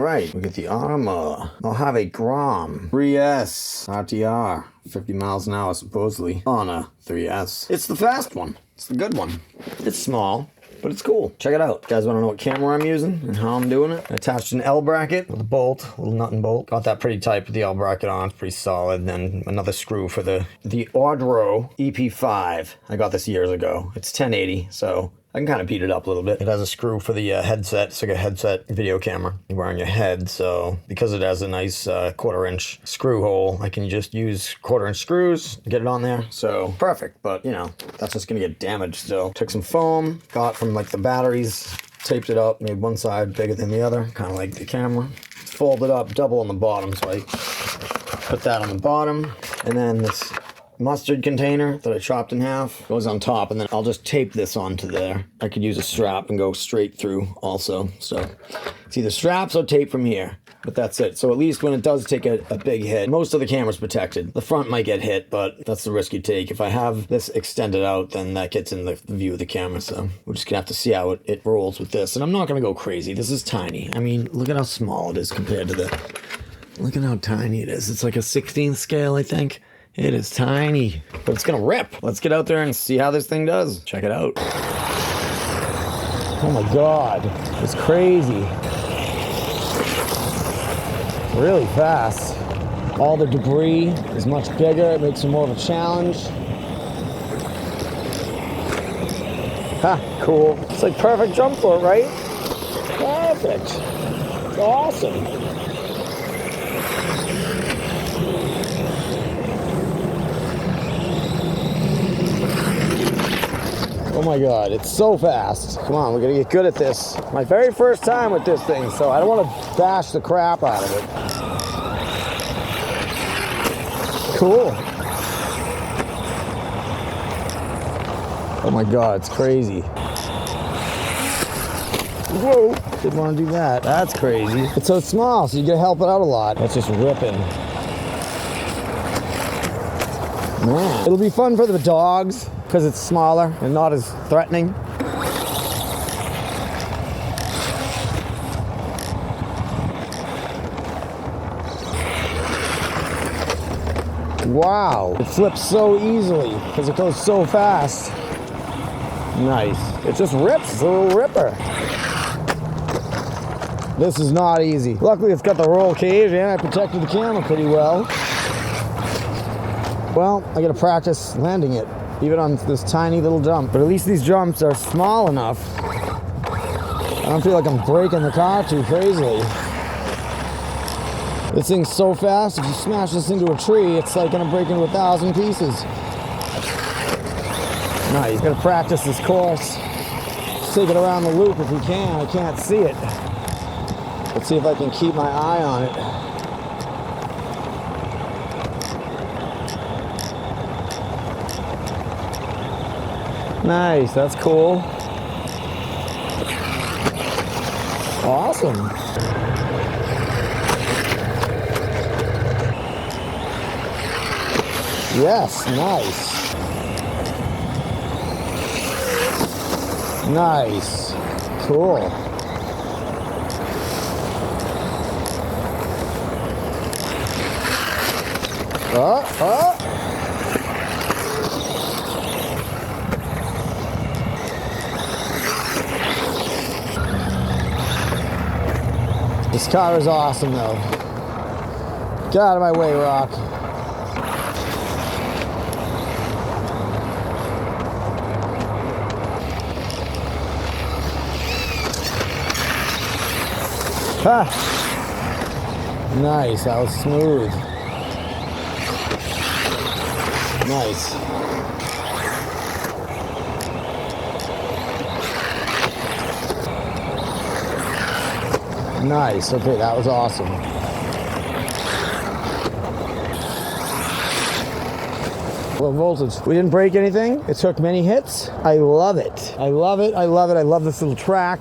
right, we get the Arrma Mojave GROM 3S RTR, 50 miles an hour supposedly on a 3S. It's the fast one. It's the good one. It's small, but it's cool. Check it out. You guys want to know what camera I'm using and how I'm doing it? I attached an L bracket with a bolt, a little nut and bolt. Got that pretty tight with the L bracket on. It's pretty solid. And then another screw for the Arrma EP5. I got this years ago. It's 1080, so I can kind of beat it up a little bit. It has a screw for the headset. It's like a headset video camera you wear on your head. So because it has a nice 1/4-inch screw hole, I can just use 1/4-inch screws, get it on there. So perfect, but you know, that's just gonna get damaged still. Took some foam, got from like the batteries, taped it up, made one side bigger than the other, kind of like the camera. It's folded up, double on the bottom, so I put that on the bottom. And then this mustard container that I chopped in half goes on top, and then I'll just tape this onto there. I could use a strap and go straight through also. So it's either straps or tape from here, but that's it. So at least when it does take a big hit, most of the camera's protected. The front might get hit, but that's the risk you take. If I have this extended out, then that gets in the view of the camera. So we're just gonna have to see how it rolls with this. And I'm not gonna go crazy. This is tiny. I mean, look at how small it is compared to look at how tiny it is. It's like a 16th scale, I think. It is tiny, but it's gonna rip. Let's get out there and see how this thing does. Check it out. Oh my God, it's crazy. Really fast. All the debris is much bigger. It makes it more of a challenge. Ha, cool. It's like perfect jump for it, right? Perfect. It's awesome. Oh my God, it's so fast. Come on, we're gonna get good at this. My very first time with this thing, so I don't want to bash the crap out of it. Cool. Oh my God, it's crazy. Whoa, didn't want to do that. That's crazy. It's so small, so you gotta help it out a lot. That's just ripping. Man, it'll be fun for the dogs, because it's smaller and not as threatening. Wow, it flips so easily because it goes so fast. Nice. It just rips. It's a little ripper. This is not easy. Luckily, it's got the roll cage and I protected the camera pretty well. Well, I gotta practice landing it, even on this tiny little jump. But at least these jumps are small enough. I don't feel like I'm breaking the car too crazily. This thing's so fast, if you smash this into a tree, it's like gonna break into 1,000 pieces. Now, you gotta practice this course. Let's take it around the loop if we can. I can't see it. Let's see if I can keep my eye on it. Nice, that's cool. Awesome. Yes, nice. Nice. Cool. This car is awesome though. Get out of my way, Rock. Ha! Nice, that was smooth. Nice. Nice, okay, that was awesome. Low voltage. We didn't break anything. It took many hits. I love it. I love it, I love it. I love this little track.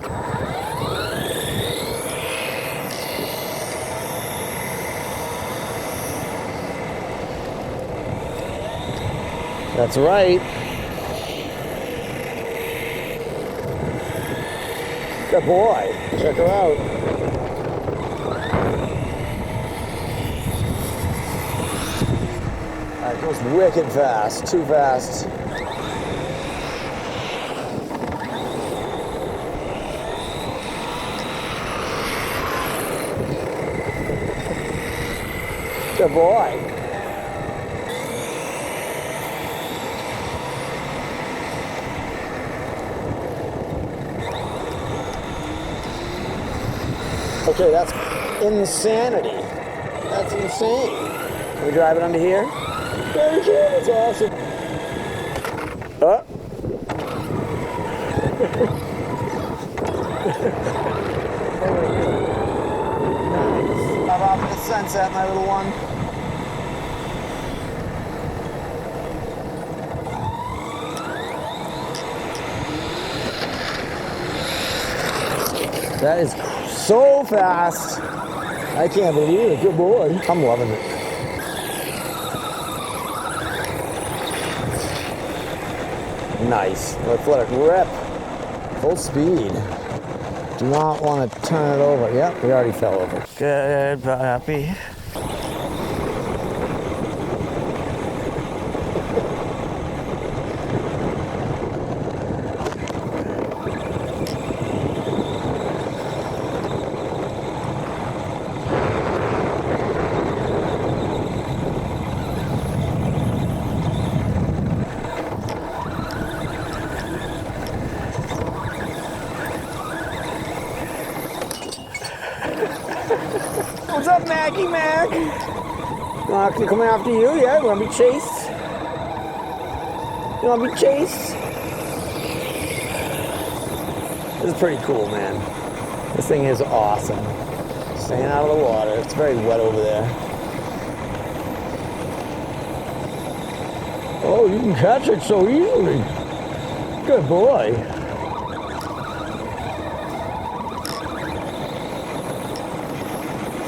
That's right. Good boy. Check her out. Goes wicked fast, too fast. Good boy. Okay, that's insanity. That's insane. Can we drive it under here? Yeah, we can. It's awesome. Nice. Drive off in the sunset, my little one. That is so fast. I can't believe it. Good boy. I'm loving it. Nice. Let's let it rip. Full speed. Do not want to turn it over. Yep, we already fell over. Good puppy. What's up, Maggie Mac? Coming after you? Yeah, you want to be chased? You want to be chased? This is pretty cool, man. This thing is awesome. Staying out of the water. It's very wet over there. Oh, you can catch it so easily. Good boy.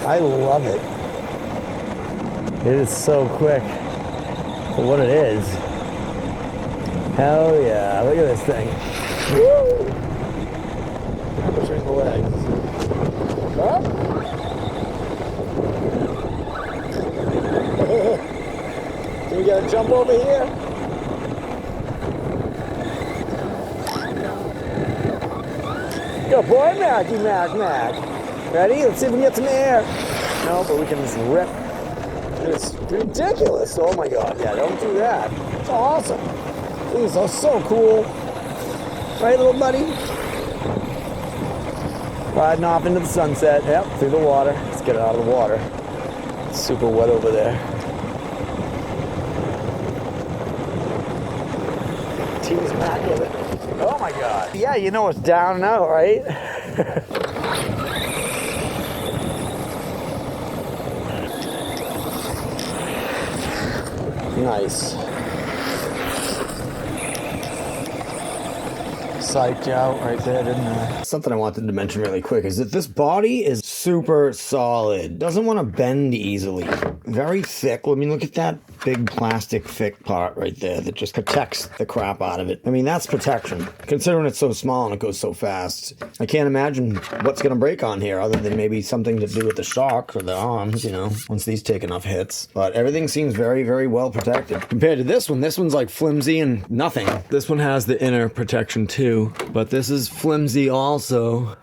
I love it. It is so quick for what it is. Hell yeah, look at this thing. Woo! Pushing the legs. Up. Can we get a jump over here? Good boy, Mackie Mac. Ready? Let's see if we can get some air. No, but we can just rip. It's ridiculous. Oh my God. Yeah, don't do that. It's awesome. These are so cool. Right, little buddy? Riding off into the sunset. Yep, through the water. Let's get it out of the water. It's super wet over there. Tease back with it. Oh my God. Yeah, you know it's down and out, right? Nice. Psyched out right there, didn't I? Something I wanted to mention really quick is that this body is super solid. Doesn't want to bend easily. Very thick. I mean, look at that big plastic thick part right there that just protects the crap out of it. I mean, that's protection. Considering it's so small and it goes so fast, I can't imagine what's going to break on here other than maybe something to do with the shock or the arms, you know, once these take enough hits. But everything seems very, very well protected. Compared to this one's like flimsy and nothing. This one has the inner protection too, but this is flimsy also.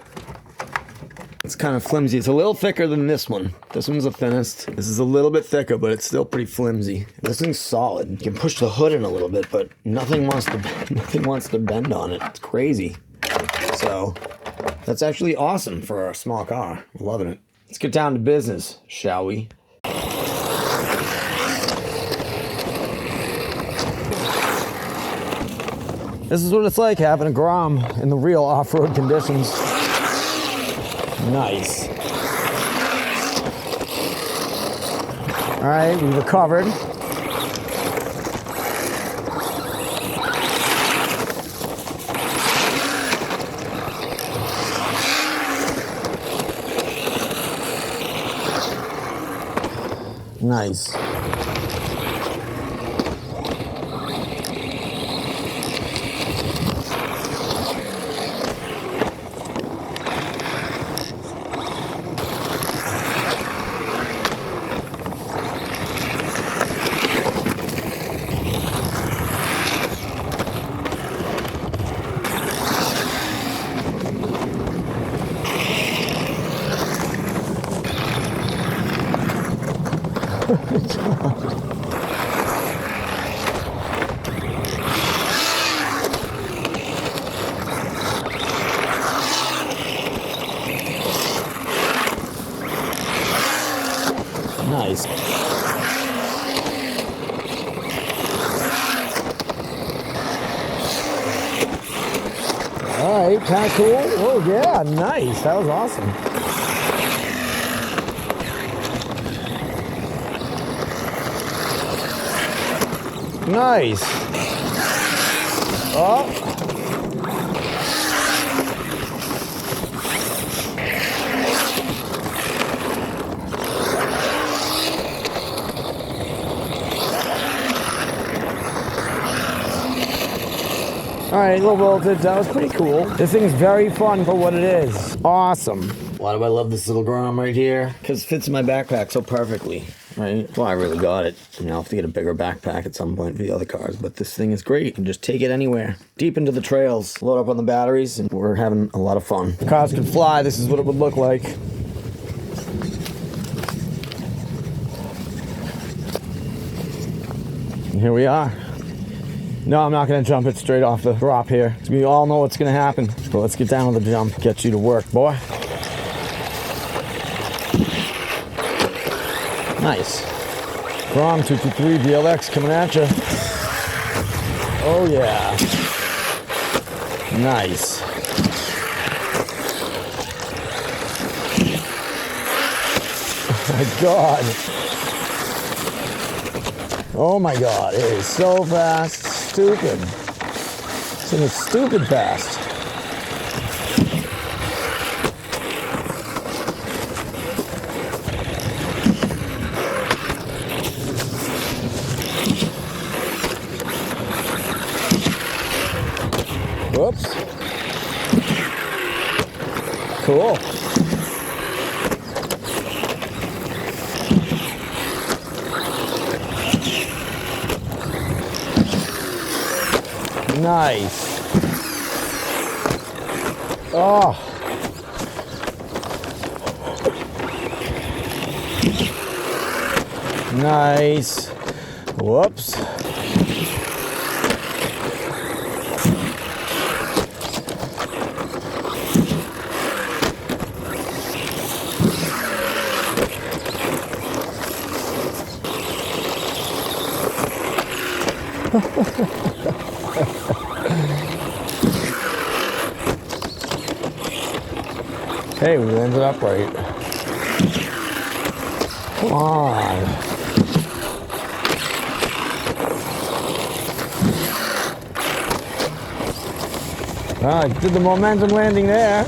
It's kind of flimsy. It's a little thicker than this one. This one's the thinnest. This is a little bit thicker, but it's still pretty flimsy. This thing's solid. You can push the hood in a little bit, but nothing wants to bend on it. It's crazy. So that's actually awesome for a small car. I'm loving it. Let's get down to business, shall we? This is what it's like having a Grom in the real off-road conditions. Nice. All right, we recovered. Nice. Nice. All right, kind of cool. Oh yeah, nice. That was awesome. Nice. Oh. All right, low voltage, that was pretty cool. This thing's very fun for what it is. Awesome. Why do I love this little GROM right here? Because it fits in my backpack so perfectly, right? Well, I really got it. You know, I'll have to get a bigger backpack at some point for the other cars, but this thing is great. You can just take it anywhere. Deep into the trails, load up on the batteries, and we're having a lot of fun. The cars can fly, this is what it would look like. And here we are. No, I'm not going to jump it straight off the drop here. We all know what's going to happen. But let's get down to the jump. Get you to work, boy. Nice. GROM 223 BLX coming at you. Oh, yeah. Nice. Oh, my God. Oh, my God. It is so fast. Stupid. It's stupid fast. Whoops. Cool. Nice. Oh. Nice. Whoops. Hey, we ended up right. Come on. I did the momentum landing there.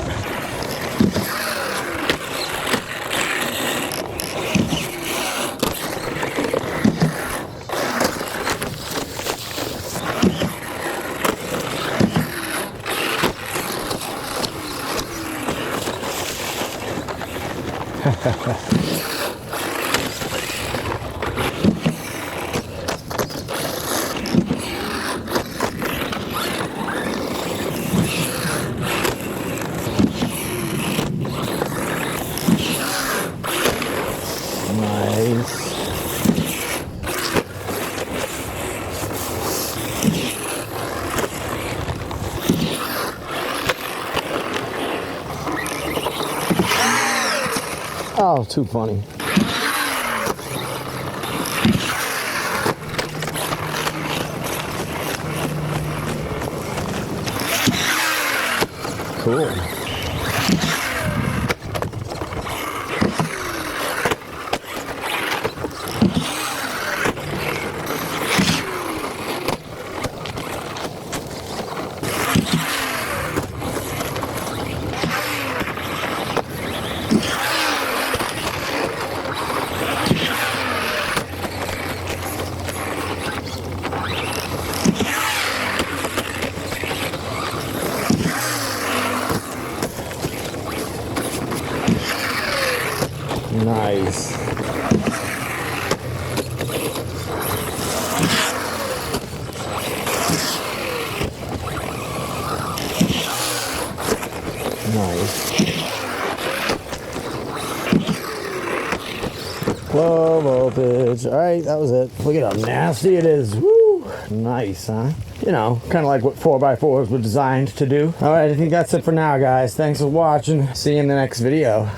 Oh, too funny. Cool. Nice. Nice. Low voltage. All right, that was it. Look at how nasty it is. Woo! Nice, huh? You know, kind of like what 4x4s were designed to do. All right, I think that's it for now, guys. Thanks for watching. See you in the next video.